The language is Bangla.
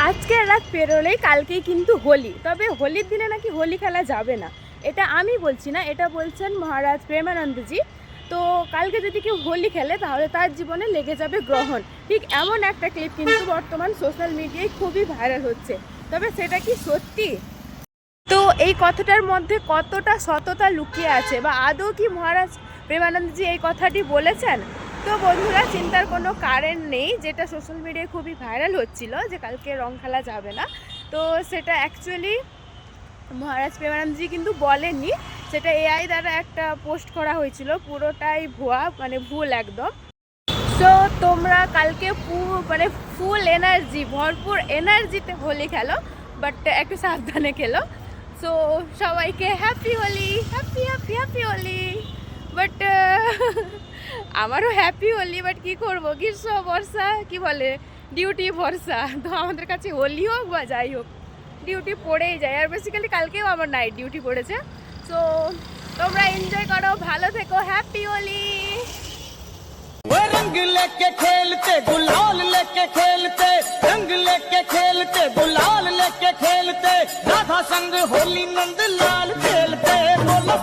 আজকের রাত পেরোলেই কালকেই কিন্তু হোলি, তবে হোলির দিনে নাকি হোলি খেলা যাবে না। এটা আমি বলছি না, এটা বলছেন মহারাজ প্রেমানন্দজি। তো কালকে যদি কেউ হোলি খেলে তাহলে তার জীবনে লেগে যাবে গ্রহণ। ঠিক এমন একটা ক্লিপ কিন্তু বর্তমান সোশ্যাল মিডিয়ায় খুবই ভাইরাল হচ্ছে। তবে সেটা কি সত্যি? তো এই কথাটার মধ্যে কতটা সততা লুকিয়ে আছে, বা আদৌ কি মহারাজ প্রেমানন্দজি এই কথাটি বলেছেন? তো বন্ধুরা, চিন্তার কোনো কারণ নেই। যেটা সোশ্যাল মিডিয়ায় খুবই ভাইরাল হচ্ছিল যে কালকে রং খেলা যাবে না, তো সেটা অ্যাকচুয়ালি মহারাজ প্রেমানন্দজি কিন্তু বলেননি। সেটা এআই দ্বারা একটা পোস্ট করা হয়েছিল, পুরোটাই ভুয়া, মানে ভুল একদম। তো তোমরা কালকে ফুল এনার্জি, ভরপুর এনার্জিতে হোলি খেলো, বাট একটু সাবধানে খেলো। সো সবাইকে happy Holi, happy happy happy Holi. But আমারও হ্যাপি হোলি, বাট কী করবো, গ্রীষ্ম বর্ষা কি বলে, ডিউটি ভরসা। তো আমাদের কাছে হোলি হোক বা যাই হোক, ডিউটি পড়েই যায়। আর বেসিক্যালি কালকেও আমার নাইট ডিউটি পড়েছে। সো তোমরা এনজয় করো, ভালো থেকো, হ্যাপি হোলি। रंग लेके खेलते गुलाल लेके खेलते, रंग लेके खेलते गुलाल लेके खेलते, राधा संग होली नंद लाल खेलते, बोलो